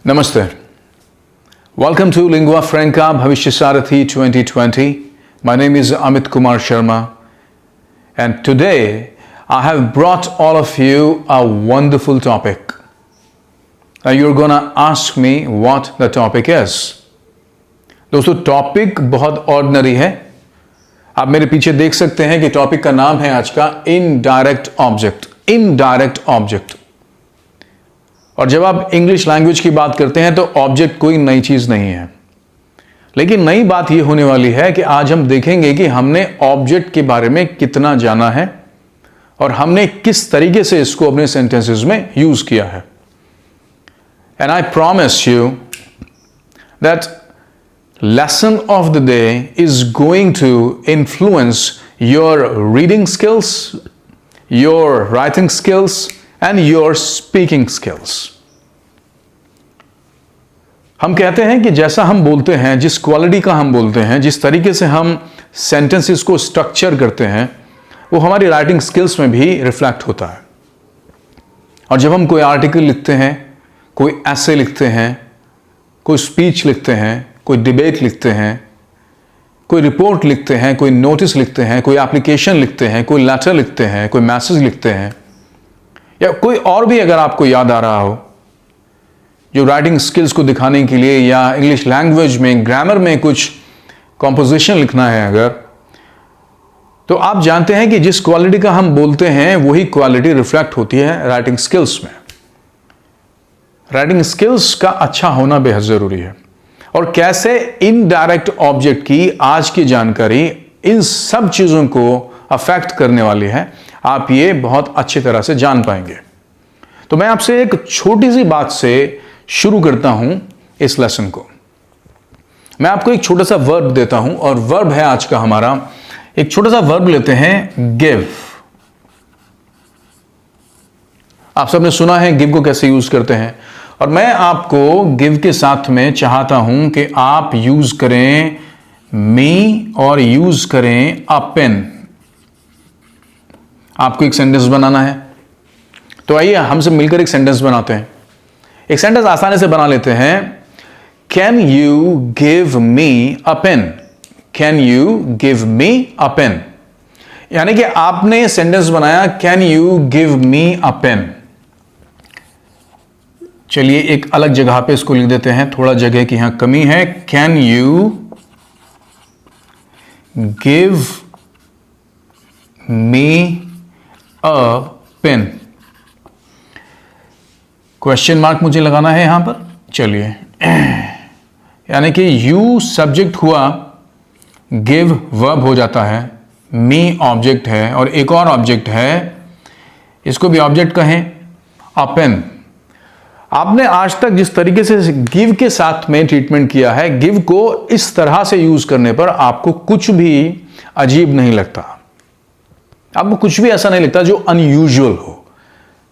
Namaste. Welcome to Lingua Franca Bhavishya Sarathi 2020. My name is Amit Kumar Sharma, and today I have brought all of you a wonderful topic. Now you're gonna ask me what the topic is. दोस्तों topic बहुत ordinary है. आप मेरे पीछे देख सकते हैं कि टॉपिक का नाम है आज का इनडायरेक्ट ऑब्जेक्ट. Indirect object. और जब आप इंग्लिश लैंग्वेज की बात करते हैं तो ऑब्जेक्ट कोई नई चीज नहीं है, लेकिन नई बात यह होने वाली है कि आज हम देखेंगे कि हमने ऑब्जेक्ट के बारे में कितना जाना है और हमने किस तरीके से इसको अपने सेंटेंसेस में यूज किया है. And I promise you that lesson of the day is going to influence your reading skills, your writing skills and your speaking skills. हम कहते हैं कि जैसा हम बोलते हैं, जिस क्वालिटी का हम बोलते हैं, जिस तरीके से हम सेंटेंसेस को स्ट्रक्चर करते हैं, वो हमारी राइटिंग स्किल्स में भी रिफ्लेक्ट होता है. और जब हम कोई आर्टिकल लिखते हैं, कोई ऐसे लिखते हैं, कोई स्पीच लिखते हैं, कोई डिबेट लिखते हैं, कोई रिपोर्ट लिखते हैं, कोई नोटिस लिखते हैं, कोई एप्लीकेशन लिखते हैं, कोई लेटर लिखते हैं, कोई मैसेज लिखते हैं, या कोई और भी अगर आपको याद आ रहा हो जो राइटिंग स्किल्स को दिखाने के लिए, या इंग्लिश लैंग्वेज में ग्रामर में कुछ कॉम्पोजिशन लिखना है अगर, तो आप जानते हैं कि जिस क्वालिटी का हम बोलते हैं वही क्वालिटी रिफ्लेक्ट होती है राइटिंग स्किल्स में. राइटिंग स्किल्स का अच्छा होना बेहद जरूरी है. और कैसे इनडायरेक्ट ऑब्जेक्ट की आज की जानकारी इन सब चीजों को अफेक्ट करने वाली है, आप ये बहुत अच्छी तरह से जान पाएंगे. तो मैं आपसे एक छोटी सी बात से शुरू करता हूं इस लेसन को. मैं आपको एक छोटा सा वर्ब देता हूं, और वर्ब है आज का हमारा, एक छोटा सा वर्ब लेते हैं, गिव. आप सबने सुना है गिव को कैसे यूज करते हैं, और मैं आपको गिव के साथ में चाहता हूं कि आप यूज करें मी और यूज करें अ पेन. आपको एक सेंटेंस बनाना है, तो आइए हम सब मिलकर एक सेंटेंस बनाते हैं. एक सेंटेंस आसानी से बना लेते हैं. Can you give me a pen. Can you give me a pen. यानी कि आपने सेंटेंस बनाया, can you give me a pen. चलिए एक अलग जगह पे इसको लिख देते हैं, थोड़ा जगह की यहां कमी है. Can you give me a pen. Question mark मुझे लगाना है यहां पर. चलिए, यानी कि यू सब्जेक्ट हुआ, गिव वर्ब हो जाता है, मी ऑब्जेक्ट है, और एक और ऑब्जेक्ट है, इसको भी ऑब्जेक्ट कहें, अ पेन. आपने आज तक जिस तरीके से गिव के साथ में ट्रीटमेंट किया है, गिव को इस तरह से यूज करने पर आपको कुछ भी अजीब नहीं लगता, आपको कुछ भी ऐसा नहीं लगता जो अनयूजुअल हो,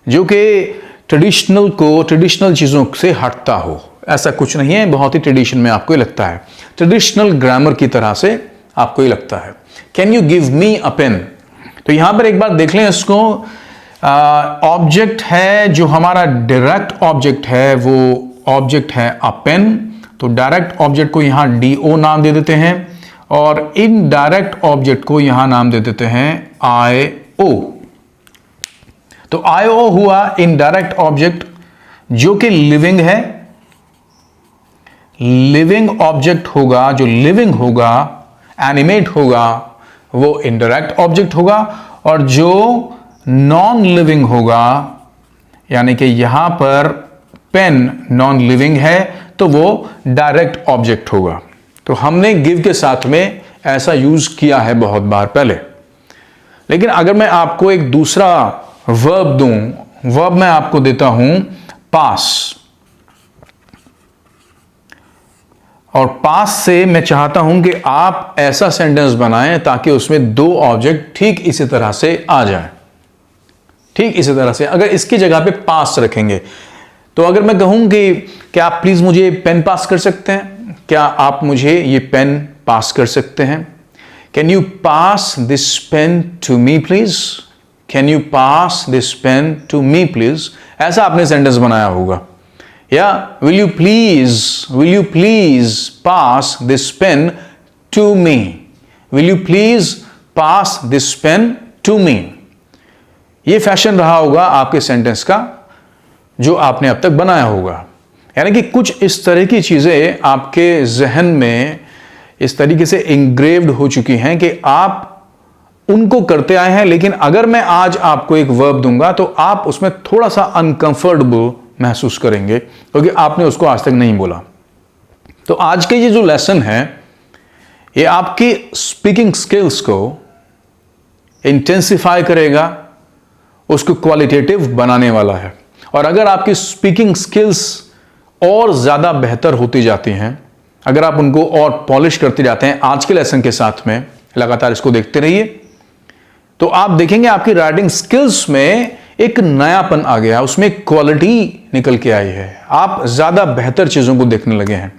जो कि ट्रेडिशनल चीजों से हटता हो. ऐसा कुछ नहीं है, बहुत ही ट्रेडिशन में आपको लगता है, ट्रेडिशनल ग्रामर की तरह से आपको ही लगता है. Can you give me a pen. तो यहां पर एक बार देख लें इसको. ऑब्जेक्ट है जो हमारा डायरेक्ट ऑब्जेक्ट है, वो ऑब्जेक्ट है अ पेन. तो डायरेक्ट ऑब्जेक्ट को यहां डीओ नाम दे देते हैं, और इनडायरेक्ट ऑब्जेक्ट को यहां नाम दे देते हैं आईओ. तो आईओ हुआ इनडायरेक्ट ऑब्जेक्ट जो कि लिविंग है. लिविंग ऑब्जेक्ट होगा, जो लिविंग होगा, एनिमेट होगा, वो इनडायरेक्ट ऑब्जेक्ट होगा. और जो नॉन लिविंग होगा, यानी कि यहां पर पेन नॉन लिविंग है, तो वो डायरेक्ट ऑब्जेक्ट होगा. तो हमने गिव के साथ में ऐसा यूज किया है बहुत बार पहले. लेकिन अगर मैं आपको एक दूसरा वर्ब दूं, वर्ब मैं आपको देता हूं पास. और पास से मैं चाहता हूं कि आप ऐसा सेंटेंस बनाएं ताकि उसमें दो ऑब्जेक्ट ठीक इसी तरह से आ जाएं. ठीक इसी तरह से अगर इसकी जगह पे पास रखेंगे, तो अगर मैं कहूं कि क्या आप प्लीज मुझे पेन पास कर सकते हैं, क्या आप मुझे ये पेन पास कर सकते हैं. Can you pass this pen to me please. Can you pass this pen to me please. ऐसा आपने सेंटेंस बनाया होगा. या will you please pass this pen to me, will you please pass this pen to me. ये fashion रहा होगा आपके sentence का जो आपने अब तक बनाया होगा। यानी कि कुछ इस तरह की चीजें आपके जहन में इस तरीके से इंग्रेव्ड हो चुकी हैं कि आप उनको करते आए हैं, लेकिन अगर मैं आज आपको एक वर्ब दूंगा तो आप उसमें थोड़ा सा अनकंफर्टेबल महसूस करेंगे क्योंकि आपने उसको आज तक नहीं बोला। तो आज के ये जो लेसन है ये आपकी स्पीकिंग स्किल्स को इंटेंसिफाई करेगा, उसको क्वालिटेटिव बनाने वाला है। और अगर आपकी स्पीकिंग स्किल्स और ज़्यादा बेहतर होती जाती हैं, अगर आप उनको और पॉलिश करते जाते हैं आज के लेसन के साथ में, लगातार इसको देखते रहिए, तो आप देखेंगे आपकी राइटिंग स्किल्स में एक नयापन आ गया, उसमें एक क्वालिटी निकल के आई है, आप ज़्यादा बेहतर चीज़ों को देखने लगे हैं।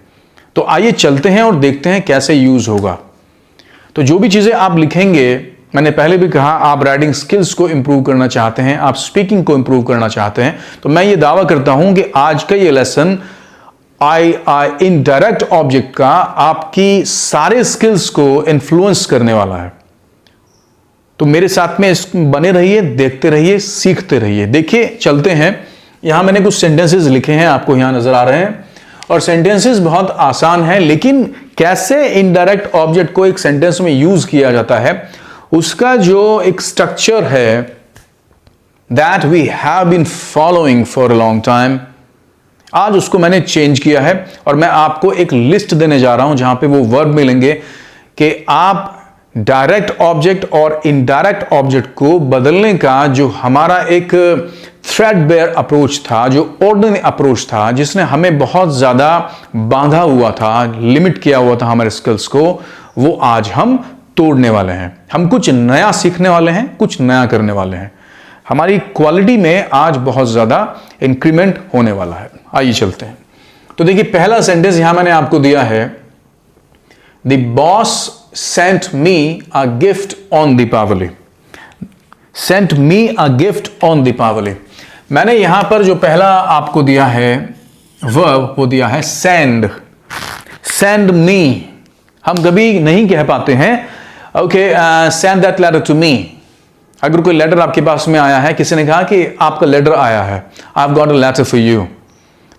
तो आइए चलते हैं और देखते हैं कैसे यूज़ होगा। तो जो भी चीज़ें आप लिखेंगे, मैंने पहले भी कहा, आप राइटिंग स्किल्स को इंप्रूव करना चाहते हैं, आप स्पीकिंग को इंप्रूव करना चाहते हैं, तो मैं ये दावा करता हूं कि आज का ये लेसन इनडायरेक्ट ऑब्जेक्ट का आपकी सारे स्किल्स को इन्फ्लुएंस करने वाला है। तो मेरे साथ में बने रहिए, देखते रहिए, सीखते रहिए। देखिए चलते हैं, यहां मैंने कुछ सेंटेंसेस लिखे हैं, आपको यहां नजर आ रहे हैं, और सेंटेंसेस बहुत आसान हैं, लेकिन कैसे इनडायरेक्ट ऑब्जेक्ट को एक सेंटेंस में यूज किया जाता है उसका जो एक स्ट्रक्चर है, that we have been following for a long time, आज उसको मैंने चेंज किया है। और मैं आपको एक लिस्ट देने जा रहा हूं जहां पे वो वर्ब मिलेंगे कि आप डायरेक्ट ऑब्जेक्ट और इनडायरेक्ट ऑब्जेक्ट को बदलने का जो हमारा एक थ्रेडबेयर अप्रोच था, जो ऑर्डिनरी अप्रोच था, जिसने हमें बहुत ज्यादा बांधा हुआ था, लिमिट किया हुआ था हमारे स्किल्स को, वो आज हम तोड़ने वाले हैं। हम कुछ नया सीखने वाले हैं, कुछ नया करने वाले हैं। हमारी क्वालिटी में आज बहुत ज्यादा इंक्रीमेंट होने वाला है। आइए चलते हैं। तो देखिए पहला सेंटेंस यहां मैंने आपको दिया है, the boss sent me a gift on Deepawali. Sent me a gift on Deepawali. मैंने यहां पर जो पहला आपको दिया है वर्ब, वो दिया है सेंड। Send me. हम कभी नहीं कह पाते हैं okay send that letter to me. अगर कोई लेटर आपके पास में आया है, किसी ने कहा कि आपका लेटर आया है, I have got a letter for you,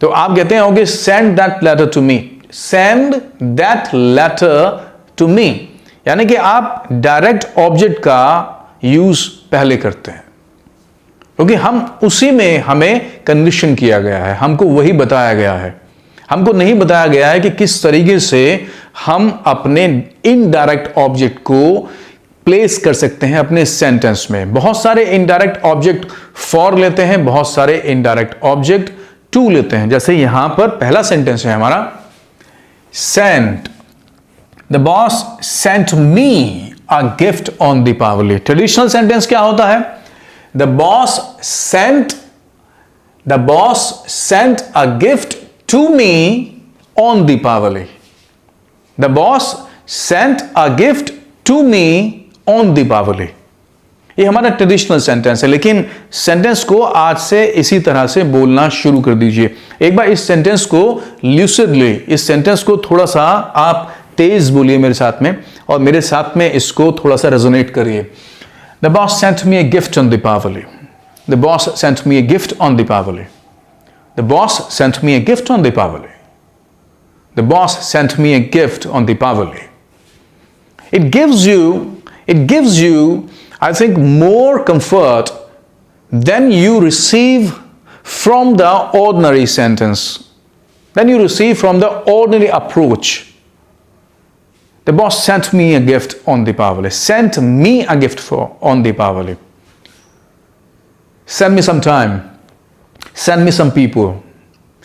तो आप कहते हैं okay send that letter to me. Send that letter to me, यानी कि आप डायरेक्ट ऑब्जेक्ट का यूज पहले करते हैं क्योंकि हम उसी में हमें कंडीशन किया गया है, हमको वही बताया गया है। हमको नहीं बताया गया है कि किस तरीके से हम अपने इनडायरेक्ट ऑब्जेक्ट को प्लेस कर सकते हैं अपने सेंटेंस में। बहुत सारे इनडायरेक्ट ऑब्जेक्ट फॉर लेते हैं, बहुत सारे इनडायरेक्ट ऑब्जेक्ट टू लेते हैं। जैसे यहां पर पहला सेंटेंस है हमारा, sent, the boss sent me a gift on Deepawali. Traditional sentence क्या होता है, the boss sent a gift to me on Deepawali. The boss sent a gift to me on Deepawali. ये हमारा ट्रेडिशनल सेंटेंस है, लेकिन सेंटेंस को आज से इसी तरह से बोलना शुरू कर दीजिए। एक बार इस सेंटेंस को ल्यूसिडली, इस सेंटेंस को थोड़ा सा आप तेज बोलिए मेरे साथ में, और मेरे साथ में इसको थोड़ा सा रेजोनेट करिए। The boss sent me a gift on Deepawali. The boss sent me a gift on Deepawali. The boss sent me a gift on Deepawali. The boss sent me a gift on Deepavali. It gives you, I think, more comfort than you receive from the ordinary sentence, than you receive from the ordinary approach. The boss sent me a gift on Deepavali. Sent me a gift on Deepavali. Send me some time. Send me some people.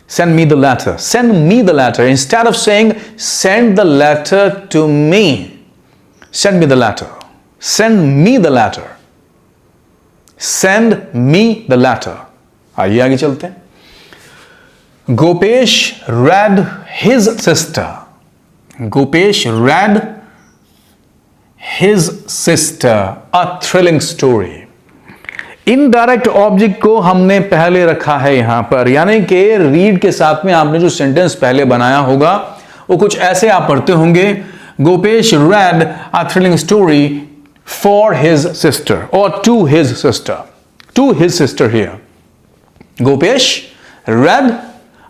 Send me the letter. Send me the letter. Instead of saying, send the letter to me. Send me the letter. Send me the letter. Send me the letter. आइए आगे चलते हैं। Gopesh read his sister. Gopesh read his sister a thrilling story. Indirect object को हमने पहले रखा है यहां पर, यानी कि रीड के साथ में आपने जो सेंटेंस पहले बनाया होगा वो कुछ ऐसे आप पढ़ते होंगे, Gopesh read a thrilling story for his sister or to his sister here. Gopesh read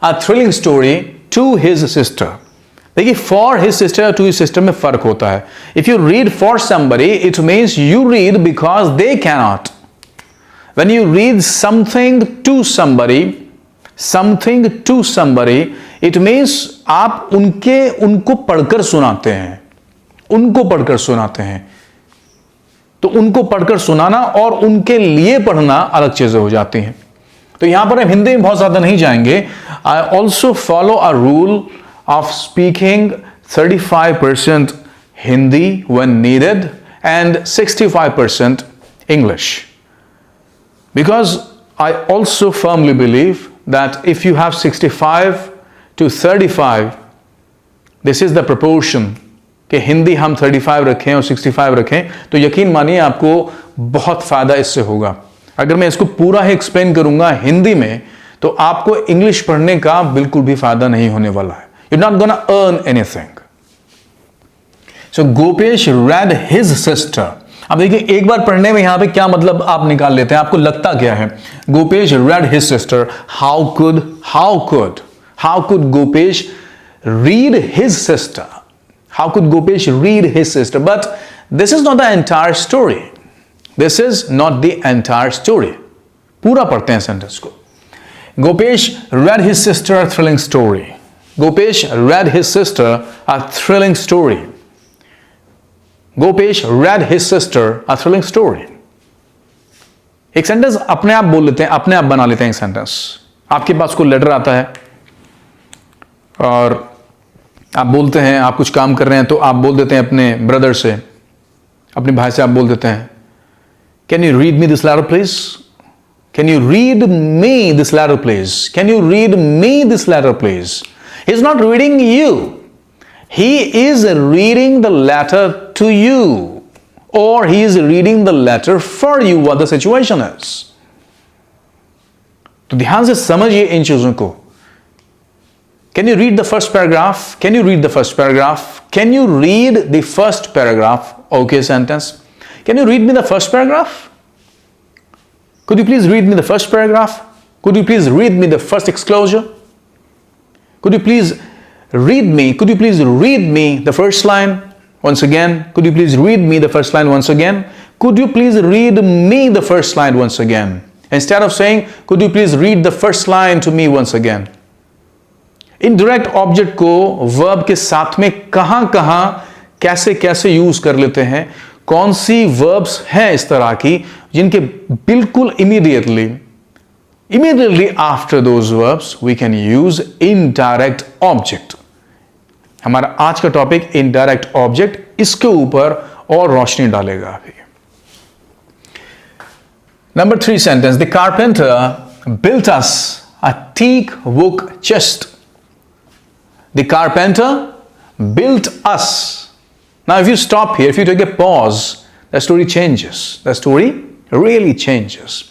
a thrilling story to his sister. देखिए for his sister to his sister में फर्क होता है. If you read for somebody, it means you read because they cannot. When you read something to somebody, it means आप उनको पढ़कर सुनाते हैं, तो उनको पढ़कर सुनाना और उनके लिए पढ़ना अलग चीजें हो जाती हैं. तो यहां पर हम हिंदी में बहुत ज्यादा नहीं जाएंगे. I also follow a rule of speaking 35% Hindi when needed and 65% English. Because I also firmly believe that if you have 65 to 35, this is the proportion कि हिंदी हम 35 रखें और 65 रखें, तो यकीन मानिए आपको बहुत फायदा इससे होगा. अगर मैं इसको पूरा ही एक्सप्लेन करूंगा हिंदी में तो आपको इंग्लिश पढ़ने का बिल्कुल भी फायदा नहीं होने वाला है. You're not gonna earn anything. So Gopesh read his sister. अब देखिए एक बार पढ़ने में यहां पे क्या मतलब आप निकाल लेते हैं, आपको लगता क्या है. Gopesh read his sister. How could Gopesh read his sister? How could Gopesh read his sister? But this is not the entire story. पूरा पढ़ते हैं सेंटेंस को. Gopesh read his sister a thrilling story. Gopesh read his sister a thrilling story. Gopesh read his sister a thrilling story. एक sentence अपने आप बोल लेते हैं, अपने आप बना लेते हैं एक सेंटेंस. आपके पास कोई लेटर आता है और आप बोलते हैं, आप कुछ काम कर रहे हैं तो आप बोल देते हैं अपने ब्रदर से, अपने भाई से आप बोल देते हैं, Can you read me this letter please? Can you read me this letter please? Can you read me this letter please? He's not reading you. He is reading the letter to you. Or he is reading the letter for you, what the situation is. तो ध्यान से समझिए इन चीजों को. Can you read the first paragraph? Can you read the first paragraph? Can you read the first paragraph? Okay, sentence. Can you read me the first paragraph? Could you please read me the first paragraph? Could you please read me the first exclosure? Could you please read me the first line once again? Could you please read me the first line once again? Could you please read me the first line once again? Instead of saying, could you please read the first line to me once again? Indirect object को verb के साथ में कहां कैसे use कर लेते हैं, कौन सी वर्ब्स हैं इस तरह की जिनके बिल्कुल immediately after those verbs we can use indirect object. हमारा आज का टॉपिक indirect object इसके ऊपर और रोशनी डालेगा अभी. Number 3 sentence. The carpenter built us a teak wood chest. The carpenter built us. Now if you stop here, if you take a pause, the story changes. The story really changes.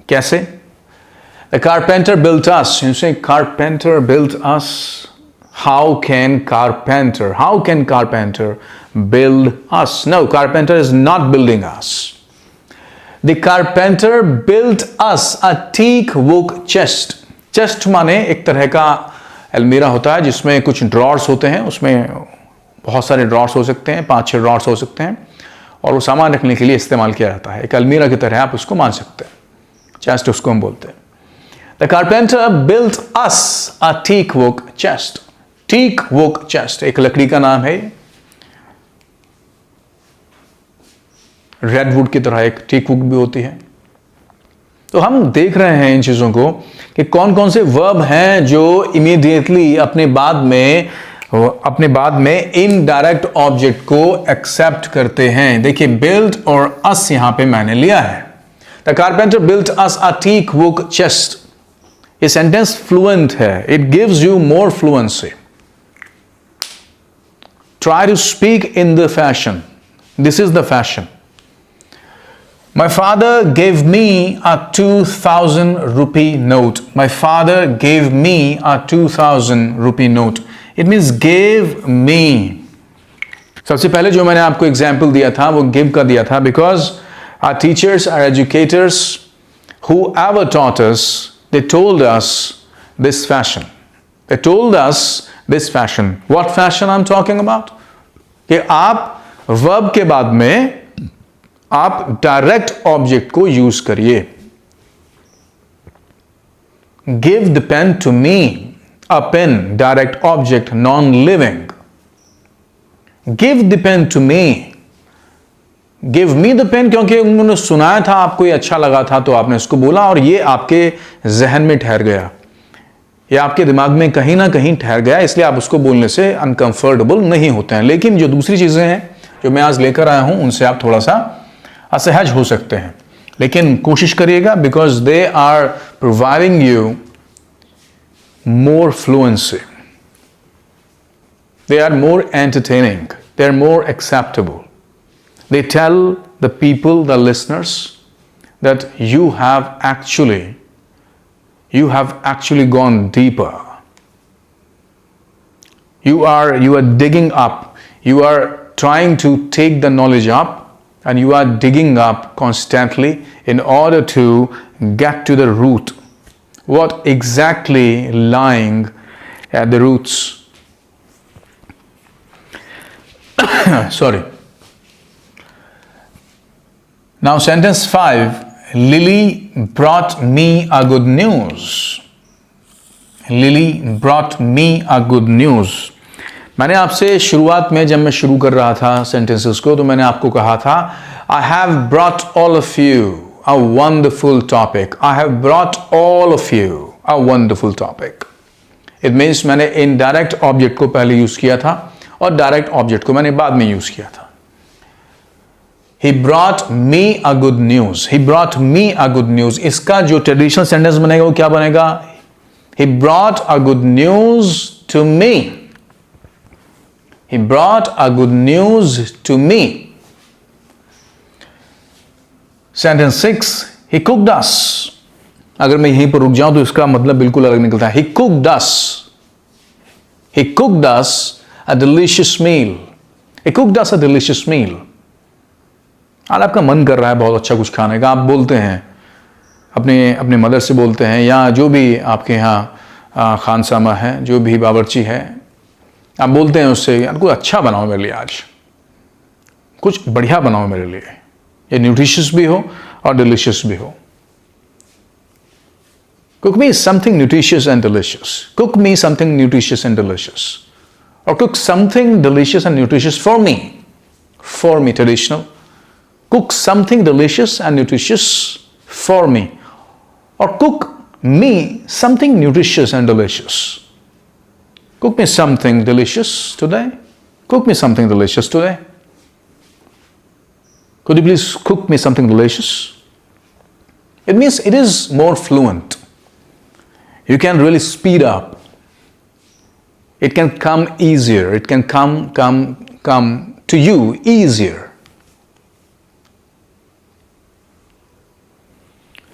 कैसे? The carpenter built us. You say carpenter built us. How can carpenter build us? No, carpenter is not building us. The carpenter built us a teak wood chest. Chest माने एक तरह का अलमीरा होता है जिसमें कुछ ड्रॉर्स होते हैं, उसमें बहुत सारे ड्रॉर्स हो सकते हैं, 5-6 ड्रॉर्स हो सकते हैं और वो सामान रखने के लिए इस्तेमाल किया जाता है. एक अलमीरा की तरह आप उसको मान सकते हैं. चेस्ट उसको हम बोलते हैं. The carpenter built us a teak wood chest. Teak wood chest एक लकड़ी का नाम है. रेडवुड की तरह एक टीक वुड भी होती है. तो हम देख रहे हैं इन चीजों को कि कौन कौन से वर्ब हैं जो इमीडिएटली अपने बाद में इनडायरेक्ट ऑब्जेक्ट को एक्सेप्ट करते हैं. देखिए बिल्ट और अस यहां पे मैंने लिया है. The carpenter built us a teak wood chest. ये सेंटेंस फ्लुएंट है. It gives you more fluency. Try to speak in the fashion. This is the fashion. My father gave me a 2000 rupee note. My father gave me a 2000 rupee note. It means gave me. सबसे पहले जो मैंने आपको example दिया था वो give का दिया था, because our teachers, our educators, whoever taught us, they told us this fashion. They told us this fashion. What fashion I'm talking about? कि आप verb के बाद में आप direct object को use करिए. Give the pen to me. A pen, direct object, non-living. Give the pen to me. Give me the pen, क्योंकि उन्होंने सुनाया था, आपको ये अच्छा लगा था तो आपने इसको बोला और ये आपके जहन में ठहर गया, ये आपके दिमाग में कहीं ना कहीं ठहर गया, इसलिए आप उसको बोलने से अनकंफर्टेबल नहीं होते हैं. लेकिन जो दूसरी चीजें हैं जो मैं आज लेकर आया हूं उनसे आप थोड़ा सा असहज हो सकते हैं, लेकिन कोशिश करिएगा, because they are providing you more fluency. They are more entertaining. They are more acceptable. They tell the people, the listeners, that you have actually gone deeper. You are digging up. You are trying to take the knowledge up, and you are digging up constantly in order to get to the root. What exactly lying at the roots? Sorry. Now sentence 5. Lily brought me a good news. Lily brought me a good news. मैंने आपसे शुरुआत में जब मैं शुरू कर रहा था sentences को तो मैंने आपको कहा था I have brought all of you a wonderful topic. I have brought all of you a wonderful topic. It means मैंने indirect object को पहले यूज किया था और डायरेक्ट ऑब्जेक्ट को मैंने बाद में यूज किया था. He brought me a good news. He brought me a good news. इसका जो ट्रेडिशनल सेंटेंस बनेगा वो क्या बनेगा? He brought a good news to me. He brought a good news to me. Sentence 6. He cooked us. अगर मैं यहीं पर रुक जाऊं तो इसका मतलब बिल्कुल अलग निकलता है. He cooked us. He cooked us a delicious meal. He cooked us a delicious meal. आज आपका मन कर रहा है बहुत अच्छा कुछ खाने का, आप बोलते हैं अपने मदर से बोलते हैं, या जो भी आपके यहाँ खानसामा है, जो भी बावर्ची है, आप बोलते हैं उससे यार कुछ अच्छा बनाओ मेरे लिए, आज कुछ बढ़िया बनाओ मेरे लिए, ये न्यूट्रिशियस भी हो और डिलीशियस भी हो. Cook me something nutritious and delicious. Cook me something nutritious and delicious. Or cook something delicious and nutritious for me. For me, traditional. Cook something delicious and nutritious for me. Or cook me something nutritious and delicious. Cook me something delicious today. Cook me something delicious today. Could you please cook me something delicious? It means it is more fluent. You can really speed up. It can come easier. It can come to you easier.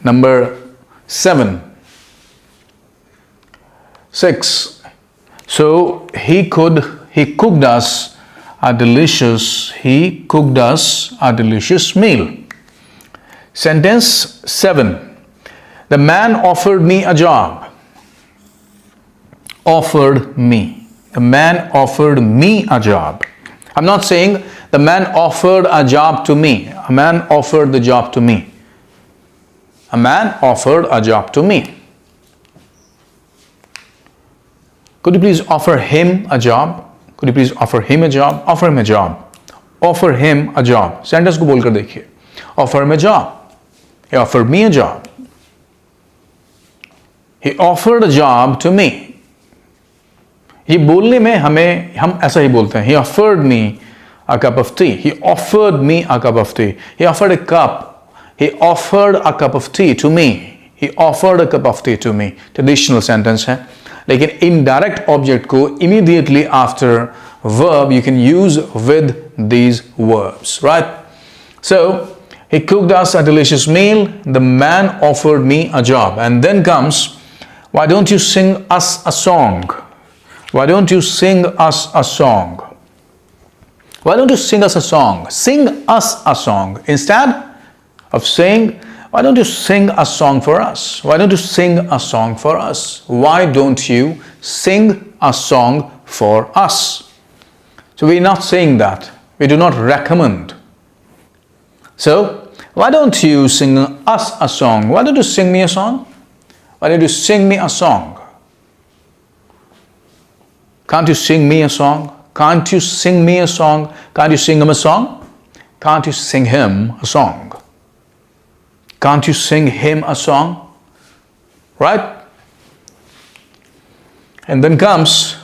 Number 7. 6. So he cooked us a delicious meal. Sentence 7. The man offered me a job. Offered me. The man offered me a job. I'm not saying the man offered a job to me. A man offered the job to me. A man offered a job to me. Could you please offer him a job? Could you please offer him a job? Offer him a job. Offer him a job. Sentence को बोलकर देखिए. Offer him a job. He offered me a job. He offered a job to me. ये बोलने में हम ऐसा ही बोलते हैं. He offered me a cup of tea. He offered me a cup of tea. He offered a cup. He offered a cup of tea to me. He offered a cup of tea to me. Traditional sentence है. लेकिन indirect object को immediately after verb you can use with these verbs, right? So He cooked us a delicious meal. The man offered me a job. And then comes, why don't you sing us a song? Why don't you sing us a song? Why don't you sing us a song? Sing us a song. Instead of saying, why don't you sing a song for us? Why don't you sing a song for us? Why don't you sing a song for us? So we're not saying that. We do not recommend. So why don't you sing us a song? Why don't you sing me a song? Why don't you sing me a song? Can't you sing me a song? Can't you sing me a song? Can't you sing him a song? Can't you sing him a song? Can't you sing him a song? Right? And then comes,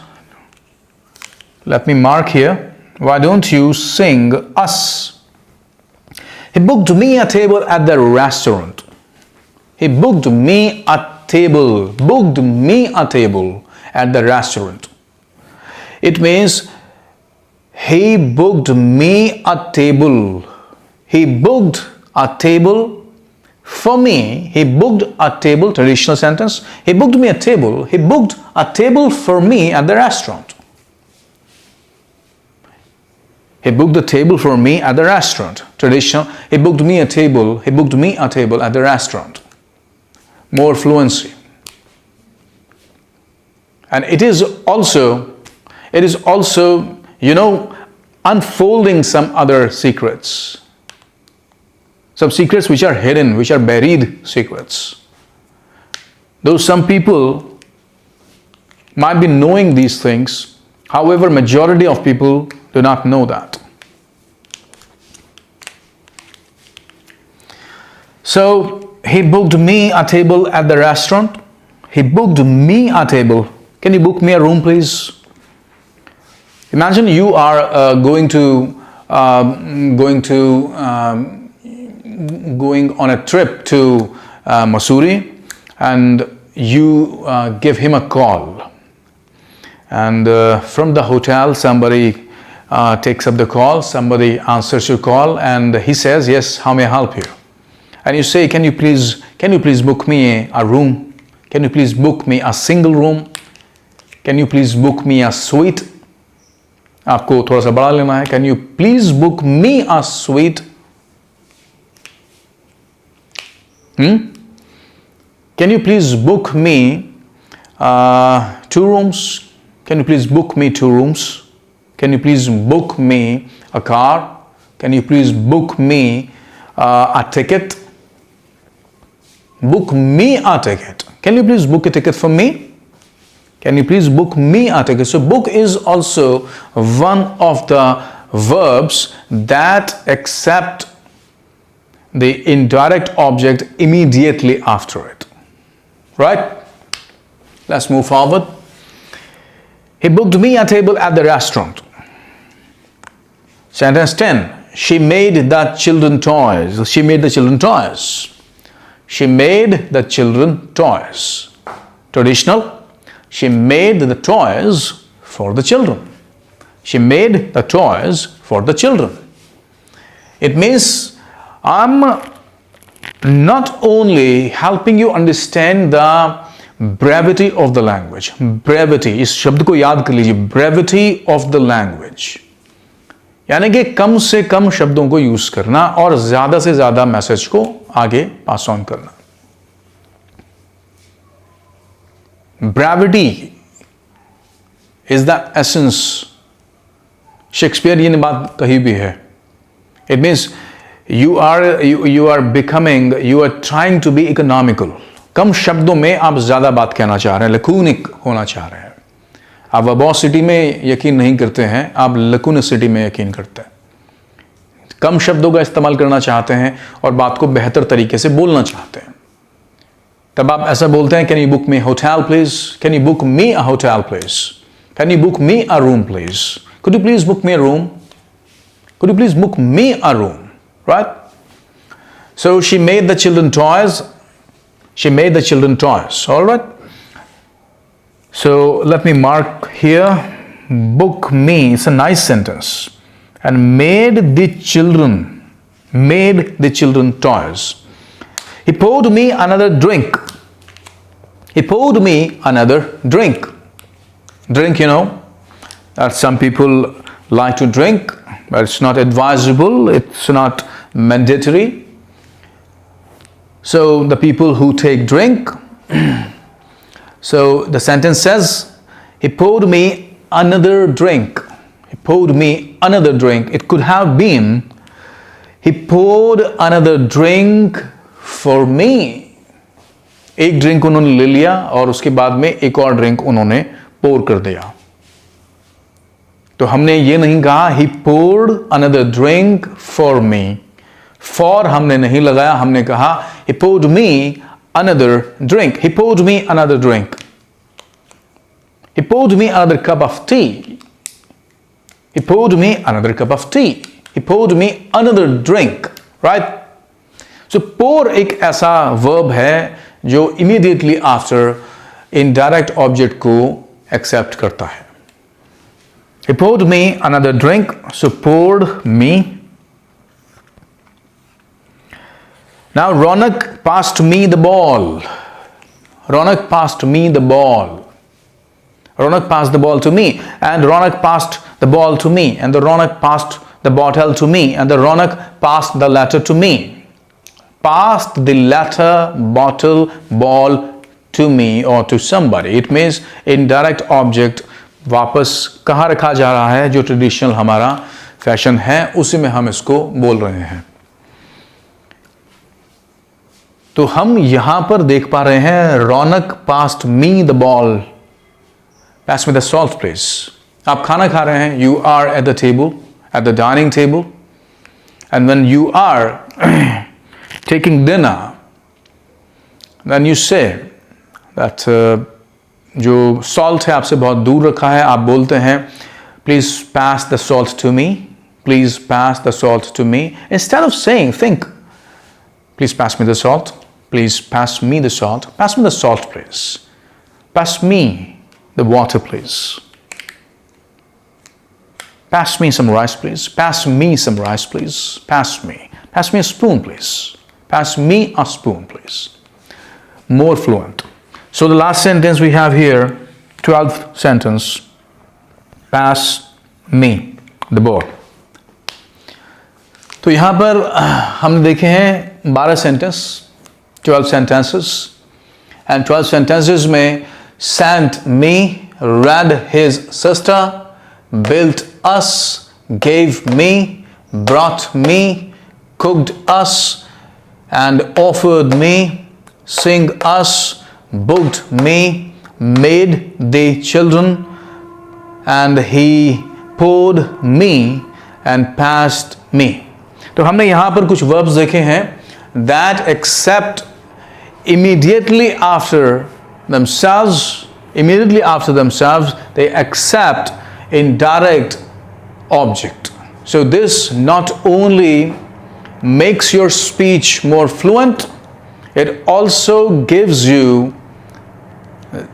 let me mark here, why don't you sing us? He booked me a table at the restaurant. He booked me a table. Booked me a table at the restaurant. It means he booked me a table. He booked a table for me. He booked a table, traditional sentence. He booked me a table. He booked a table for me at the restaurant. He booked the table for me at the restaurant. Traditional. He booked me a table. He booked me a table at the restaurant. More fluency. And it is also, unfolding some other secrets. Some secrets which are hidden, which are buried secrets. Though some people might be knowing these things, however, majority of people do not know that. So he booked me a table at the restaurant. He booked me a table. Can you book me a room, please? Imagine you are going on a trip to Mussoorie, and you give him a call. And from the hotel, somebody takes up the call, somebody answers your call, and he says, yes, how may I help you? And you say, can you please book me a room? Can you please book me a single room? Can you please book me a suite? आपको थोड़ा सा बड़ा लेना है. Can you please book me a suite? Can you please book me 2 rooms? Can you please book me 2 rooms? Can you please book me a car? Can you please book me a ticket? Book me a ticket. Can you please book a ticket for me? Can you please book me a ticket? So book is also one of the verbs that accept the indirect object immediately after it. Right? Let's move forward. He booked me a table at the restaurant. Sentence 10. She made the children toys. She made the children toys. She made the children toys. Traditional. She made the toys for the children. She made the toys for the children. It means I'm not only helping you understand the brevity of the language. Brevity, इस शब्द को याद कर लीजिए. Brevity of the language. यानी कि कम से कम शब्दों को यूज करना और ज्यादा से ज्यादा मैसेज को आगे पास ऑन करना. Brevity is the essence. Shakespeare ये बात कही भी है. It means you are becoming, you are trying to be economical. कम शब्दों में आप ज्यादा बात कहना चाह रहे हैं, लैकोनिक होना चाह रहे हैं. आप वर्बोसिटी में यकीन नहीं करते हैं, आप लैकोनिसिटी में यकीन करते हैं. कम शब्दों का इस्तेमाल करना चाहते हैं और बात को बेहतर तरीके से बोलना चाहते हैं. तब आप ऐसा बोलते हैं, can you book me hotel please? Can you book me a hotel please? Can you book me a room please? Could you please book me a room? Could you please book me a room? Right? So she made the children toys. She made the children toys. All right? So let me mark here. Book me. It's a nice sentence. And made the children. made the children toys. He poured me another drink. He poured me another drink. Drink, you know, that some people like to drink, but it's not advisable, it's not mandatory. So the people who take drink, so the sentence says, he poured me another drink. He poured me another drink. It could have been, he poured another drink for me. एक drink उन्होंने ले लिया और उसके बाद में एक और ड्रिंक उन्होंने पोर कर दिया. तो हमने ये नहीं कहा he poured another drink for me. For हमने नहीं लगाया, हमने कहा he poured me another drink. He poured me another drink. He poured me another cup of tea. He poured me another cup of tea. He poured me another drink. Right? So pour एक ऐसा verb है जो immediately after indirect object को accept करता है. He poured me another drink. So poured me. Now Ronak passed me the ball. Ronak passed me the ball. Ronak passed the ball to me, and Ronak passed the ball to me, and the Ronak passed the bottle to me, and the Ronak passed the letter to me. Passed the letter, bottle, ball to me or to somebody. It means indirect object वापस कहाँ रखा जा रहा है, जो traditional हमारा fashion है उसी में हम इसको बोल रहे हैं. तो हम यहां पर देख पा रहे हैं Raunak passed me the ball. Pass me the salt please. आप खाना खा रहे हैं, you are at the table, at the dining table, and when you are taking dinner, then you say that जो सॉल्ट है आपसे बहुत दूर रखा है, आप बोलते हैं please pass the salt to me, please pass the salt to me. Instead of saying think please pass me the salt, please pass me the salt, pass me the salt please, pass me the water please, pass me some rice please, pass me some rice please, pass me a spoon please, pass me a spoon please. More fluent. So the last sentence we have here, 12th sentence, pass me the ball. तो यहाँ पर हमने देखे हैं 12 sentence, 12 sentences, and 12 sentences में sent me, read his sister, built us, gave me, brought me, cooked us, and offered me, sing us, booked me, made the children, and he poured me and passed me. तो हमने यहां पर कुछ verbs देखे हैं that accept immediately after themselves, they accept indirect object. So this not only makes your speech more fluent, it also gives you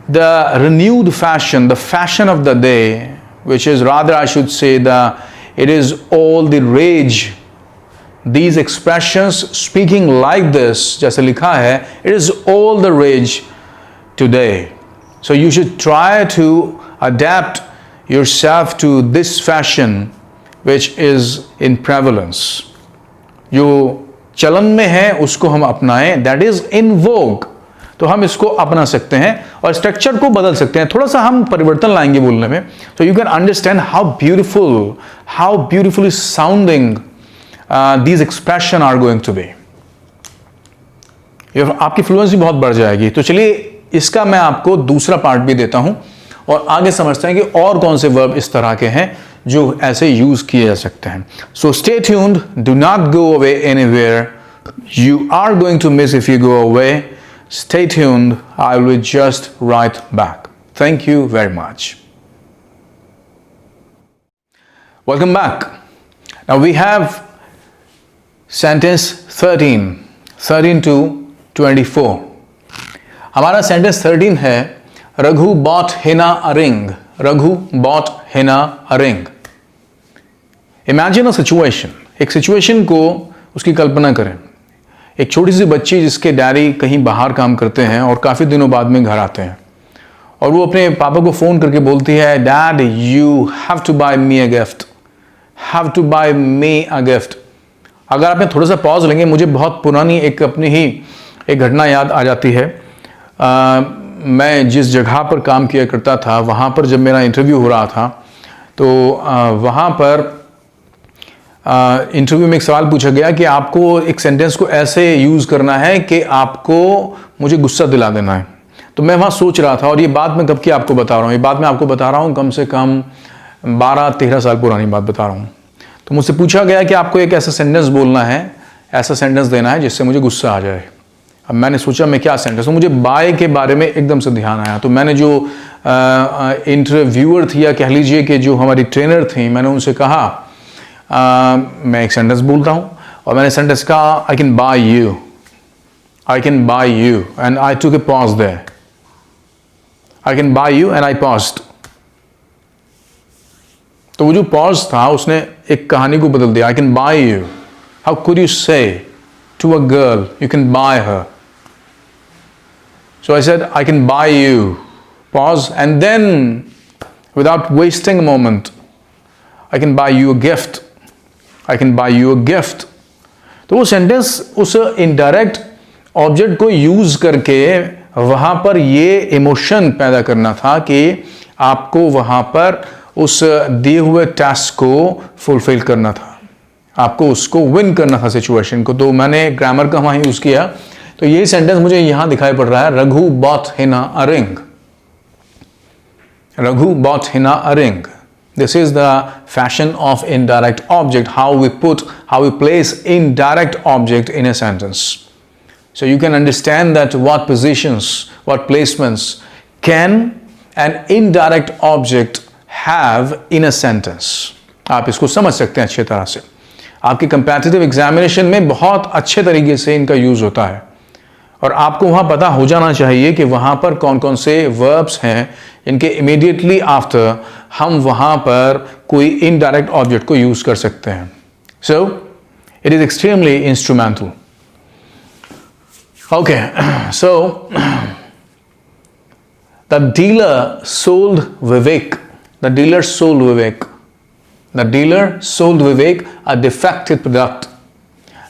the renewed fashion, the fashion of the day, which is rather, I should say, it is all the rage. These expressions, speaking like this, जैसे लिखा है, it is all the rage today. So you should try to adapt yourself to this fashion which is in prevalence. जो चलन में है उसको हम अपनाएं, that is in vogue. तो हम इसको अपना सकते हैं और स्ट्रक्चर को बदल सकते हैं, थोड़ा सा हम परिवर्तन लाएंगे बोलने में. So you can understand how beautifully sounding these expressions are going to be. आपकी फ्लुएंसी बहुत बढ़ जाएगी. तो चलिए इसका मैं आपको दूसरा पार्ट भी देता हूं और आगे समझते हैं कि और कौन से वर्ब इस तरह के हैं जो ऐसे यूज किए जा सकते हैं. So stay tuned, do not go away anywhere. You are going to miss if you go away. Stay tuned. I will just right back. Thank you very much. Welcome back. Now we have sentence 13 to 24. हमारा sentence 13 है Raghu bought Hina a ring. Raghu bought Hina a ring. Imagine a situation. एक situation को उसकी कल्पना करें, एक छोटी सी बच्ची जिसके डैडी कहीं बाहर काम करते हैं और काफ़ी दिनों बाद में घर आते हैं और वो अपने पापा को फ़ोन करके बोलती है, dad you have to buy me a gift, have to buy me a gift. अगर आप थोड़ा सा पॉज लेंगे, मुझे बहुत पुरानी एक अपनी ही एक घटना याद आ जाती है। मैं जिस जगह पर काम किया करता था, वहाँ पर जब मेरा इंटरव्यू हो रहा था तो वहाँ पर इंटरव्यू में एक सवाल पूछा गया कि आपको एक सेंटेंस को ऐसे यूज़ करना है कि आपको मुझे गुस्सा दिला देना है। तो मैं वहाँ सोच रहा था, और ये बात मैं कब की आपको बता रहा हूँ, ये बात मैं आपको बता रहा हूँ कम से कम 12-13 साल पुरानी बात बता रहा हूँ। तो मुझसे पूछा गया कि आपको एक ऐसा सेंटेंस बोलना है, ऐसा सेंटेंस देना है जिससे मुझे गुस्सा आ जाए। अब मैंने सोचा मैं क्या सेंटेंस, तो मुझे बाय के बारे में एकदम से ध्यान आया। तो मैंने जो इंटरव्यूअर थी या कह लीजिए कि जो हमारी ट्रेनर थी, मैंने उनसे कहा मैं एक सेंटेंस बोलता हूँ, और मैंने सेंटेंस कहा I can buy you, I can buy you, and I took a pause there, I can buy you and I paused. तो वो जो पॉज था उसने एक कहानी को बदल दिया। I can buy you, how could you say to a girl you can buy her. So I said, I can buy you. Pause, and then, without wasting a moment, I can buy you a gift. I can buy you a gift. तो वो sentence उस indirect object को use करके वहां पर ये emotion पैदा करना था कि आपको वहां पर उस दिए हुए टास्क को फुलफिल करना था, आपको उसको विन करना था सिचुएशन को। तो मैंने ग्रामर का वहां यूज किया। तो यही सेंटेंस मुझे यहां दिखाई पड़ रहा है, Raghu bought Hina a ring, Raghu bought Hina a ring. This is the fashion of indirect object, how we place indirect object in a sentence. So you can understand that what positions, what placements can an indirect object have in a sentence. आप इसको समझ सकते हैं अच्छे तरह से। आपके competitive examination में बहुत अच्छे तरीके से इनका यूज होता है, और आपको वहां पता हो जाना चाहिए कि वहां पर कौन कौन से वर्ब्स हैं इनके इमीडिएटली आफ्टर हम वहां पर कोई इनडायरेक्ट ऑब्जेक्ट को यूज कर सकते हैं। So it is extremely instrumental. Okay, so the dealer sold Vivek, the dealer sold Vivek, the dealer sold Vivek a defective product,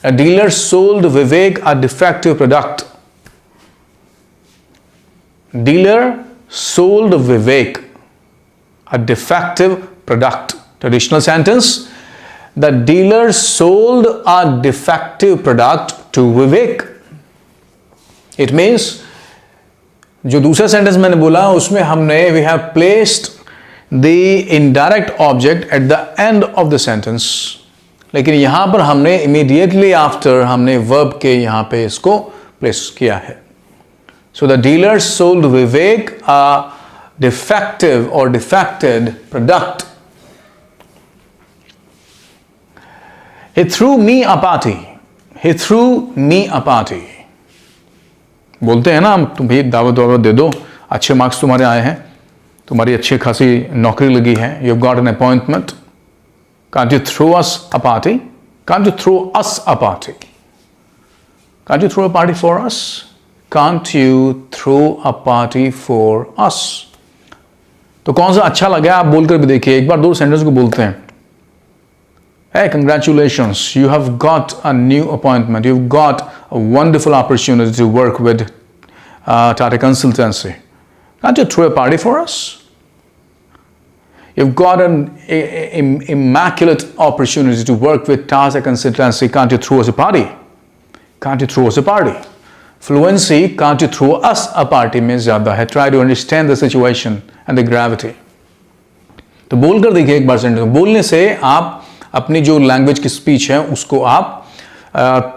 a dealer sold Vivek a defective product. Dealer sold Vivek a defective product. Traditional sentence, the dealer sold a defective product to Vivek. It means जो दूसरा sentence मैंने बोला उसमें हमने we have placed the indirect object at the end of the sentence, लेकिन यहां पर हमने इमीडिएटली आफ्टर हमने वर्ब के यहां पे इसको प्लेस किया है। So the dealer sold Vivek a defective और defected product. He threw me a party, he threw me a party. बोलते हैं ना हम, तुम भी दावत वावत दे दो, अच्छे मार्क्स तुम्हारे आए हैं, तुम्हारी अच्छी खासी नौकरी लगी है, you have got an appointment, can't you throw us a party? Can't you throw us a party? Can't you throw a party for us? Can't you throw a party for us? तो कौन सा अच्छा लगा आप बोलकर भी देखिए, एक बार दो सेंटेंस को बोलते हैं। Hey, congratulations, you have got a new appointment, you've got a wonderful opportunity to work with Tata Consultancy. Can't you throw a party for us? You've got an immaculate opportunity to work with Tata Consultancy. Can't you throw us a party? Can't you throw us a party? Fluency, can't you throw us a party में ज़्यादा है. Try to understand the situation and the gravity. तो बोलकर देखिए एक बार sentence. बोलने से आप अपनी जो लैंग्वेज की स्पीच है उसको आप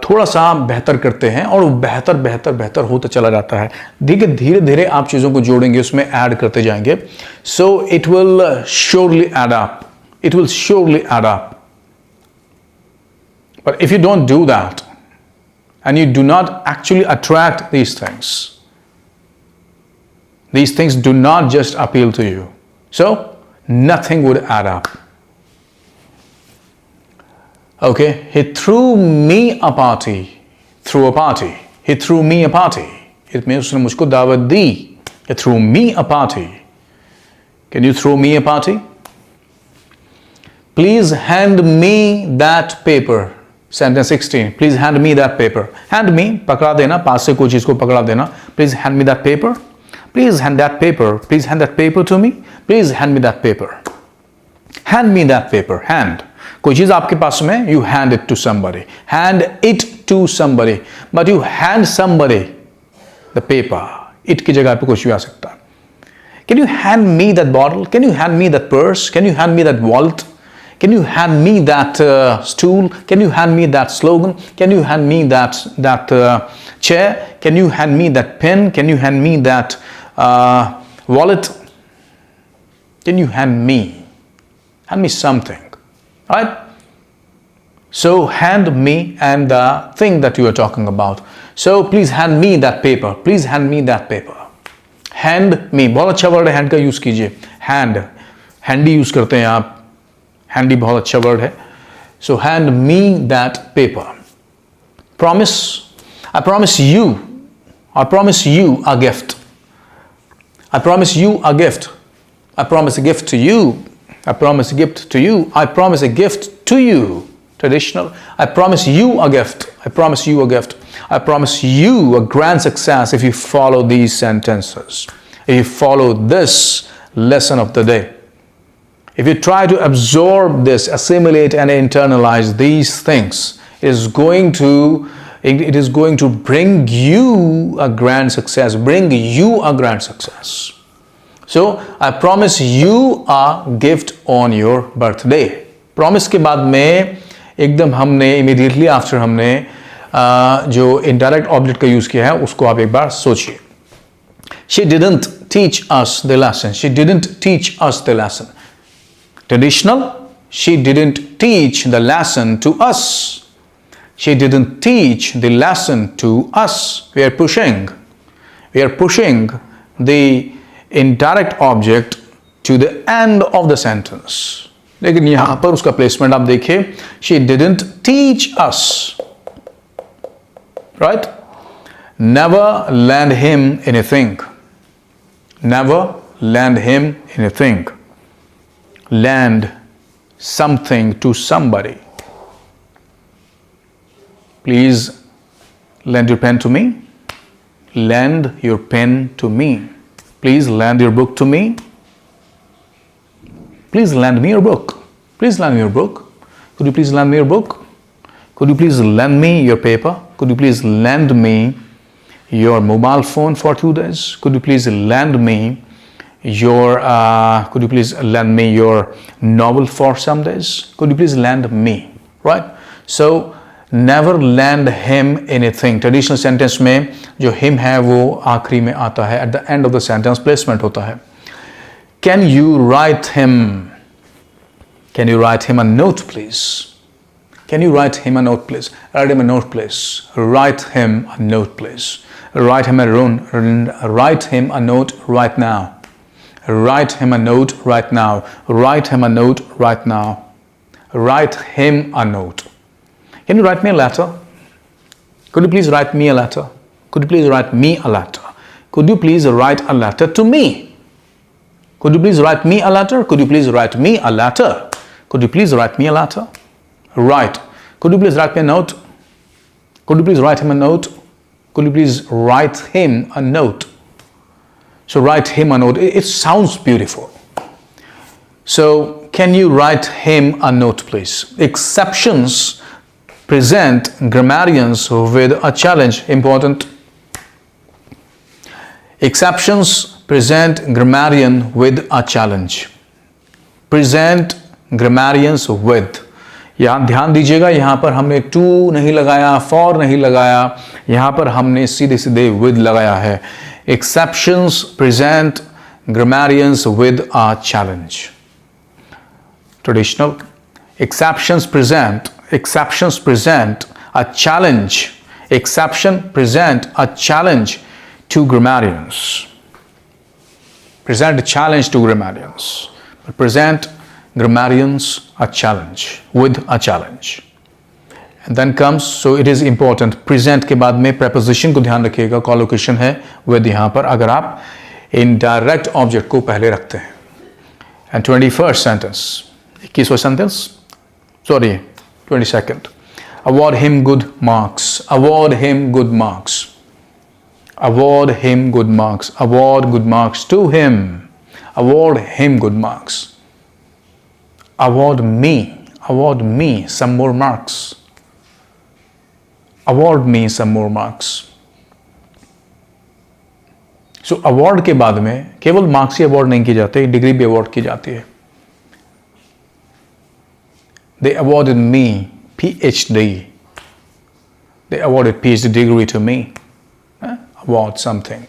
थोड़ा सा बेहतर करते हैं, और वो बेहतर बेहतर बेहतर होता चला जाता है। धीरे धीरे आप चीज़ों को जोड़ेंगे, उसमें ऐड करते जाएंगे। So it will surely add up, it will surely add up. But if you don't do that and you do not actually attract these things do not just appeal to you, so nothing would add up. Okay, he threw me a party. Threw a party. He threw me a party. It means उसने मुझको दावत दी. He threw me a party. Can you throw me a party? Please hand me that paper. Sentence 16. Please hand me that paper. Hand me, पकड़ा देना, पास से कोई चीज को पकड़ा देना. Please hand me that paper. Please hand that paper. Please hand that paper to me. Please hand me that paper. Hand me that paper. Hand. कोई चीज आपके पास में, you hand it to somebody. Hand it to somebody. But you hand somebody the paper. It की जगह पे कुछ भी आ सकता है. Can you hand me that bottle? Can you hand me that purse? Can you hand me that wallet? Can you hand me that stool? Can you hand me that slogan? Can you hand me that chair? Can you hand me that pen? Can you hand me that wallet? Can you hand me something, right? So hand me and the thing that you are talking about. So please hand me that paper. Please hand me that paper. Hand me. बहुत अच्छा word है, hand का use कीजिए. Hand, handy use करते हैं आप. Handy बहुत अच्छा वर्ड है. So hand me that paper. Promise. I promise you a gift. I promise you a gift. I promise a gift to you. I promise a gift to you. I promise a gift to you. Traditional. I promise you a gift. I promise you a gift. I promise you a grand success if you follow these sentences. If you follow this lesson of the day. If you try to absorb this, assimilate and internalize these things, it is going to bring you a grand success. Bring you a grand success. So I promise you a gift on your birthday. Promise के बाद में एकदम हमने immediately after हमने जो indirect object का use किया है उसको आप एक बार सोचिए. She didn't teach us the lesson. She didn't teach us the lesson. Traditional. She didn't teach the lesson to us. She didn't teach the lesson to us. We are pushing the indirect object to the end of the sentence. लेकिन यहां पर उसका placement आप देखिए. She didn't teach us. Right? Never lend him anything. Never lend him anything. Lend something to somebody. Please lend your pen to me. Lend your pen to me. Please lend your book to me. Please lend me your book. Please lend me your book. Could you please lend me your book? Could you please lend me your paper? Could you please lend me your mobile phone for 2 days? Could you please lend me your novel for some days? Could you please lend me? Right? So never lend him anything. Traditional sentence में जो him है वो आखिरी में आता है. At the end of the sentence placement होता है. Can you write him a note, please? Can you write him a note, please? Write him a note, please. Write him a note, please. Write him a note right now. Write him a note right now. Write him a note right now. Write him a note. Can you write me a letter? Could you please write me a letter? Could you please write me a letter? Could you please write a letter to me? Could you please write me a letter? Could you please write me a letter? Could you please write me a letter? Right. Could you please write me a note? Could you please write him a note? Could you please write him a note? So write him a note. It sounds beautiful. So can you write him a note, please? Exceptions present grammarians with a challenge. Important. Exceptions present grammarian with a challenge. Present grammarians with. यहाँ ध्यान दीजिएगा, यहाँ पर हमने to नहीं लगाया, for नहीं लगाया, यहाँ पर हमने सीधे सीधे with लगाया है. Exceptions present grammarians with a challenge. Traditional. Exceptions present a challenge. Exception present a challenge to grammarians. Present a challenge to grammarians. But present grammarians a challenge with a challenge. And then comes, so it is important, present के बाद में preposition को ध्यान रखिएगा, collocation है with यहाँ पर अगर आप indirect object को पहले रखते हैं. And 21st sentence, 21वां sentence, sorry, 22nd. Award him good marks. Award him good marks. Award him good marks. Award good marks to him. Award him good marks. Award me some more marks. Award me some more marks. So award के बाद में केवल marks ही award नहीं किए जाते, degree भी award की जाती है. They awarded me PhD. They awarded PhD degree to me. Award something.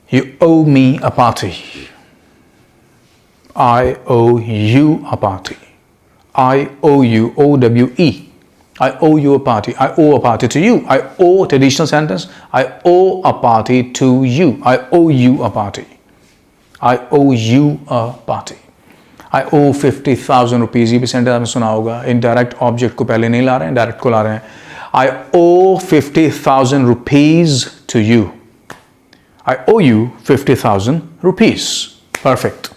You owe me a party. I owe you a party. I owe you, O-W-E. I owe you a party. I owe a party to you. I owe, traditional sentence. I owe a party to you. I owe you a party. I owe you a party. I owe 50,000 rupees. ये भी sentence आपने सुना होगा. Indirect object को पहले नहीं ला रहे हैं, direct को ला रहे हैं. I owe 50,000 rupees to you. I owe you 50,000 rupees. Perfect.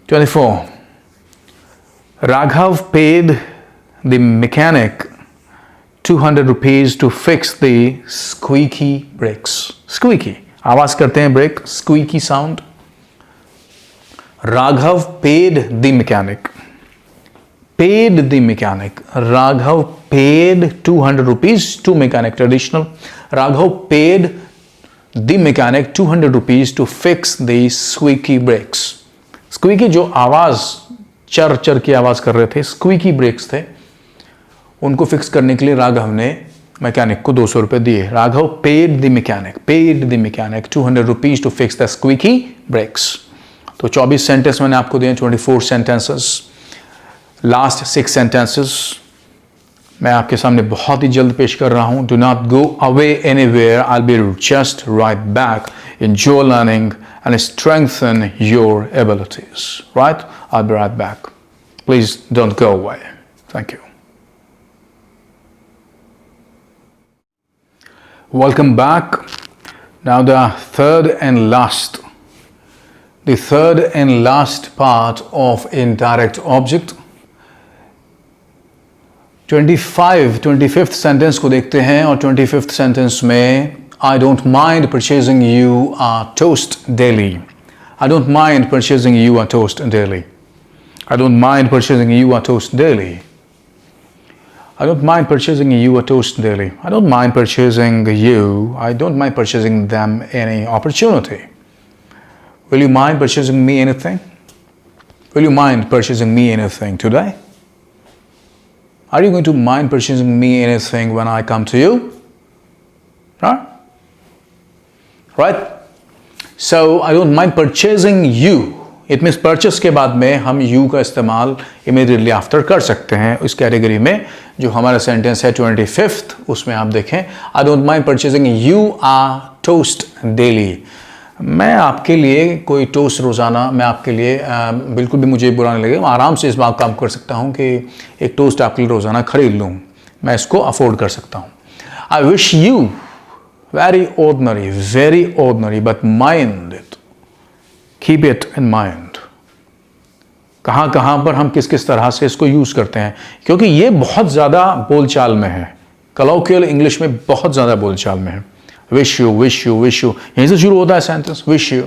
24. Raghav paid the mechanic 200 rupees to fix the squeaky brakes. Squeaky. आवाज करते हैं break, squeaky sound. Raghav paid the mechanic. Paid the mechanic. Raghav paid 200 rupees to mechanic, traditional. Raghav paid the mechanic 200 rupees to fix the squeaky brakes. Squeaky जो आवाज चर चर की आवाज कर रहे थे, squeaky brakes थे, उनको फिक्स करने के लिए राघव ने मैकेनिक को 200 रुपए दिए. Raghav paid the mechanic 200 rupees to fix the squeaky brakes. तो 24 सेंटेंस मैंने आपको दिए, 24 सेंटेंसेस. लास्ट 6 सेंटेंसेस मैं आपके सामने बहुत ही जल्द पेश कर रहा हूं. Do not go away anywhere, I will be just right back. Enjoy learning and strengthen your abilities. Right, I will be right back. Please don't go away. Thank you. Welcome back. Now the third and last part of indirect object. 25th sentence को देखते हैं और 25th sentence में I don't mind purchasing you a toast daily. I don't mind purchasing you a toast daily. I don't mind purchasing you a toast daily. I don't mind purchasing you a toast daily. I don't mind purchasing you. I don't mind purchasing them any opportunity. Will you mind purchasing me anything? Will you mind purchasing me anything today? Are you going to mind purchasing me anything when I come to you? Huh? Right? So I don't mind purchasing you. It means purchase के बाद में हम you का इस्तेमाल immediately after कर सकते हैं. इस कैटेगरी में जो हमारा सेंटेंस है 25th, उसमें आप देखें I don't mind purchasing you a toast daily. मैं आपके लिए कोई टोस्ट रोज़ाना, मैं आपके लिए बिल्कुल भी मुझे बुरा नहीं लगेगा, मैं आराम से इस बात काम कर सकता हूँ कि एक टोस्ट आपके लिए रोज़ाना खरीद लूँ. मैं इसको अफोर्ड कर सकता हूँ. आई wish you very ordinary but mind it. Keep it in mind. कहाँ पर हम किस तरह से इसको यूज करते हैं, क्योंकि ये बहुत ज़्यादा बोलचाल में है. कलोकियल इंग्लिश में बहुत ज़्यादा बोलचाल में है. विश यू यहीं से शुरू होता है सेंटेंस. विश यू,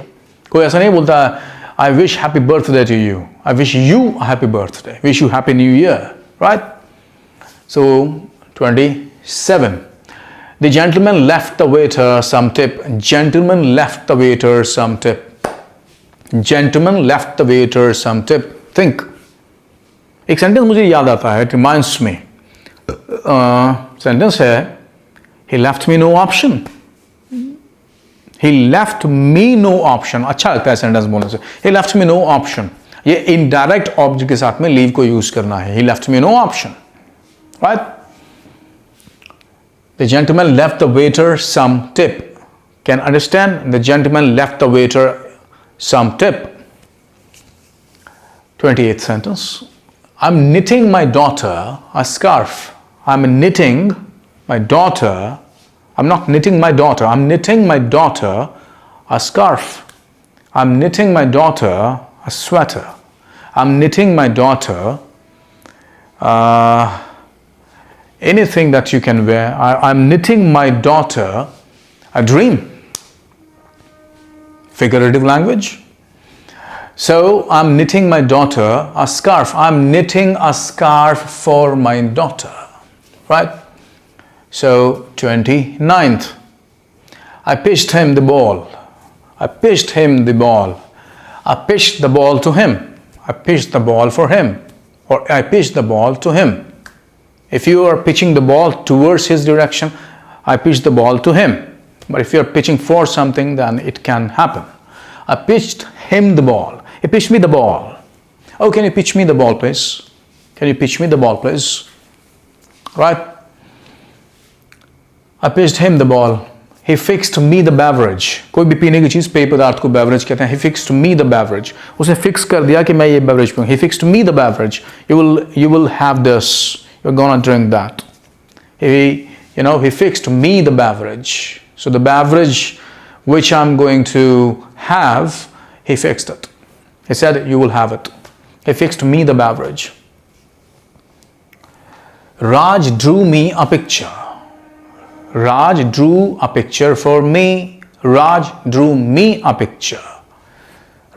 कोई ऐसा नहीं बोलता I wish happy birthday to you. I wish you happy birthday, wish you happy new year. Right. So 27. The gentleman left the waiter some tip. Gentleman left the waiter some tip. Gentleman left the waiter some tip. Think. एक sentence मुझे याद आता है, it reminds me. Sentence है he left me no option. He left me no option. अच्छा लगता है sentence बोलने से. He left me no option. ये indirect object के साथ में leave को यूज करना है. He left me no option. Right? The gentleman left the waiter some tip. Can understand? The gentleman left the waiter some tip. 28th sentence. I'm knitting my daughter a scarf. I'm knitting my daughter. I'm not knitting my daughter. I'm knitting my daughter a scarf. I'm knitting my daughter a sweater. I'm knitting my daughter anything that you can wear. I'm knitting my daughter a dream. Figurative language. So I'm knitting my daughter a scarf. I'm knitting a scarf for my daughter. Right? So 29th. I pitched him the ball. I pitched him the ball. I pitched the ball to him. I pitched the ball for him. Or I pitched the ball to him. If you are pitching the ball towards his direction, I pitched the ball to him. But if you are pitching for something, then it can happen. I pitched him the ball. He pitched me the ball. Oh, can you pitch me the ball, please? Can you pitch me the ball, please? Right? I pitched him the ball. He fixed me the beverage. कोई भी पीने की चीज़ पेय पदार्थ को beverage कहते हैं. He fixed me the beverage. उसने fix कर दिया कि मैं ये beverage पीऊँ. He fixed me the beverage. You will have this. You're gonna drink that. He fixed me the beverage. So the beverage which I'm going to have, he fixed it. He said, you will have it. He fixed me the beverage. Raj drew me a picture. Raj drew a picture for me. Raj drew me a picture.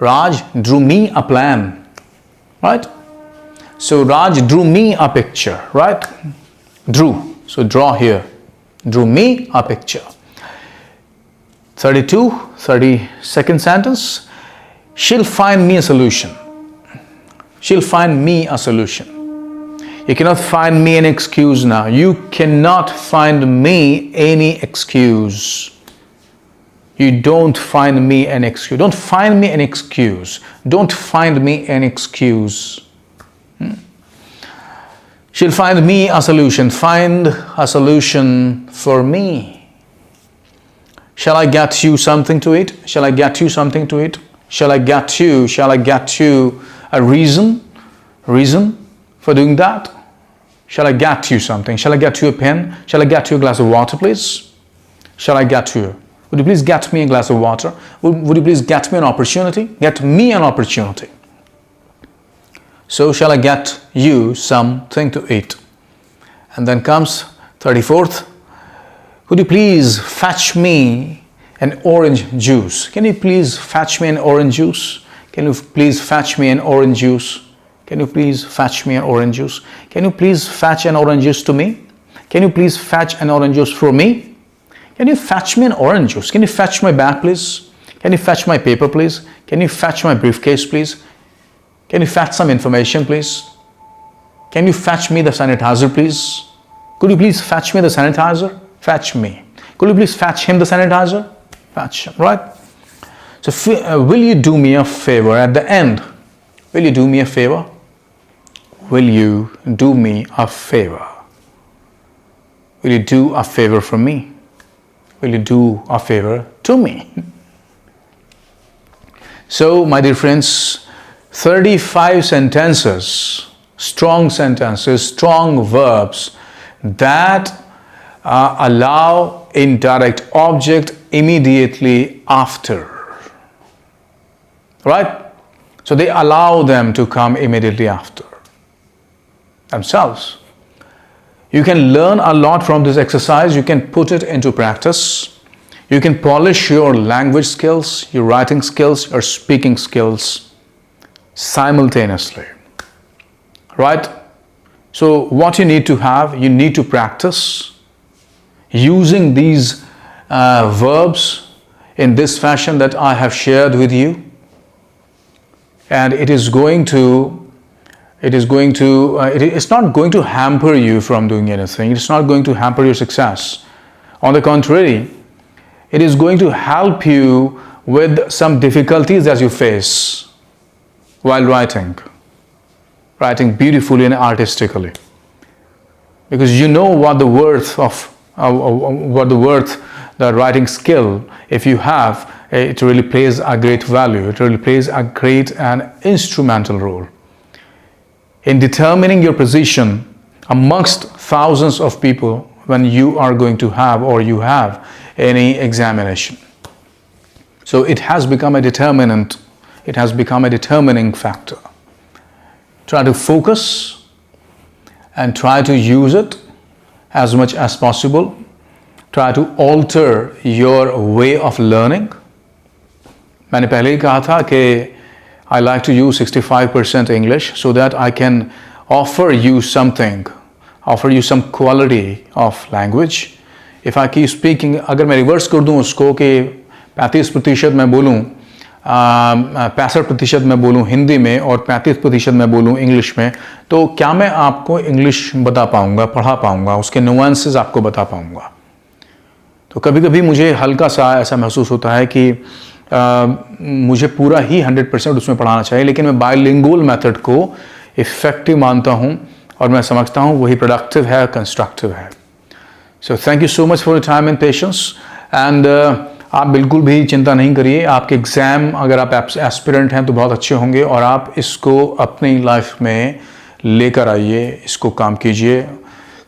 Raj drew me a plan. Right? So Raj drew me a picture. Right? Drew. So draw here. Drew me a picture. 32nd sentence. She'll find me a solution. She'll find me a solution. You cannot find me an excuse now. You cannot find me any excuse. You don't find me an excuse. Don't find me an excuse. Don't find me an excuse. She'll find me a solution. Find a solution for me. Shall I get you something to eat? Shall I get you something to eat? Shall I get you a reason for doing that? Shall I get you something? Shall I get you a pen? Shall I get you a glass of water, please? Shall I get you? Would you please get me a glass of water? Would you please get me an opportunity? Get me an opportunity. So shall I get you something to eat? And then comes 34th. Could you please fetch me an orange juice? Can you please fetch me an orange juice? Can you please fetch me an orange juice? Can you please fetch me an orange juice? Can you please fetch an orange juice to me? Can you please fetch an orange juice for me? Can you fetch me an orange juice? Can you fetch my bag, please? Can you fetch my paper, please? Can you fetch my briefcase, please? Can you fetch some information, please? Can you fetch me the sanitizer, please? Could you please fetch me the sanitizer? Fetch me. Could you please fetch him the sanitizer? Fetch him, right? So will you do me a favor at the end? Will you do me a favor? Will you do me a favor? Will you do a favor for me? Will you do a favor to me? So, my dear friends, 35 sentences, strong verbs that allow indirect object immediately after. Right? So they allow them to come immediately after themselves. You can learn a lot from this exercise. You can put it into practice. You can polish your language skills, your writing skills, your speaking skills simultaneously. Right? So what you need to have, you need to practice using these verbs in this fashion that I have shared with you. And it's not going to hamper you from doing anything. It's not going to hamper your success. On the contrary, it is going to help you with some difficulties that you face while writing beautifully and artistically. Because you know what the worth the writing skill, if you have, it really plays a great value. It really plays a great and instrumental role in determining your position amongst thousands of people when you are going to have or you have any examination. So it has become a determinant, it has become a determining factor. Try to focus and try to use it as much as possible. Try to alter your way of learning. मैंने पहले ही कहा था कि I like to use 65% English so that I can offer you something, offer you some quality of language. If I keep speaking, अगर मैं reverse कर दूँ उसको कि 35% मैं बोलूँ, 65% मैं बोलूँ हिंदी में और 35% मैं बोलूँ इंग्लिश में, तो क्या मैं आपको इंग्लिश बता पाऊँगा, पढ़ा पाऊँगा, उसके नुआंसेस आपको बता पाऊँगा? तो कभी कभी मुझे हल्का सा ऐसा महसूस होता है कि मुझे पूरा ही 100% उसमें पढ़ाना चाहिए, लेकिन मैं बायलिंगुअल मेथड को इफ़ेक्टिव मानता हूँ और मैं समझता हूँ वही प्रोडक्टिव है, कंस्ट्रक्टिव है. So thank you so much for your time and patience. And आप बिल्कुल भी चिंता नहीं करिए. आपके एग्ज़ाम, अगर आप एस्पिरेंट हैं तो बहुत अच्छे होंगे और आप इसको अपनी लाइफ में लेकर आइए, इसको काम कीजिए.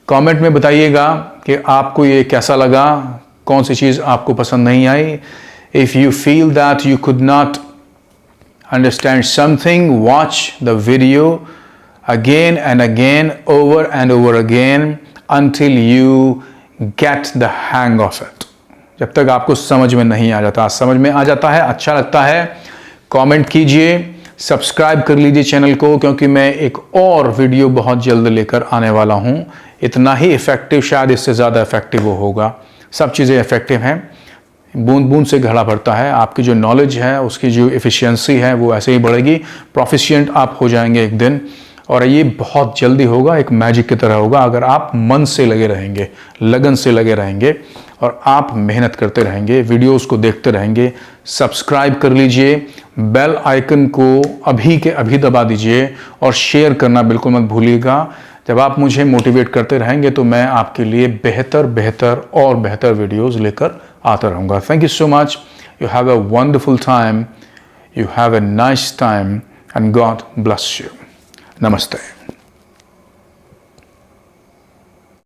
कमेंट में बताइएगा कि आपको ये कैसा लगा, कौन सी चीज़ आपको पसंद नहीं आई. If you feel that you could not understand something, watch the video again and again, over and over again until you get the hang of it. जब तक आपको समझ में नहीं आ जाता. समझ में आ जाता है, अच्छा लगता है, कमेंट कीजिए, सब्सक्राइब कर लीजिए चैनल को, क्योंकि मैं एक और वीडियो बहुत जल्द लेकर आने वाला हूँ. इतना ही इफ़ेक्टिव, शायद इससे ज़्यादा इफ़ेक्टिव वो होगा. सब चीज़ें इफ़ेक्टिव हैं, बूंद बूंद से घड़ा भरता है. आपकी जो नॉलेज है, उसकी जो एफिशिएंसी है, वो ऐसे ही बढ़ेगी. प्रोफिशिएंट आप हो जाएंगे एक दिन, और ये बहुत जल्दी होगा, एक मैजिक की तरह होगा अगर आप मन से लगे रहेंगे, लगन से लगे रहेंगे और आप मेहनत करते रहेंगे, वीडियोस को देखते रहेंगे. सब्सक्राइब कर लीजिए, बेल आइकन को अभी के अभी दबा दीजिए और शेयर करना बिल्कुल मत भूलिएगा. जब आप मुझे मोटिवेट करते रहेंगे तो मैं आपके लिए बेहतर और बेहतर वीडियोस लेकर आता रहूँगा. Thank you so much. You have a wonderful time, you have a nice time, and God bless you. नमस्ते.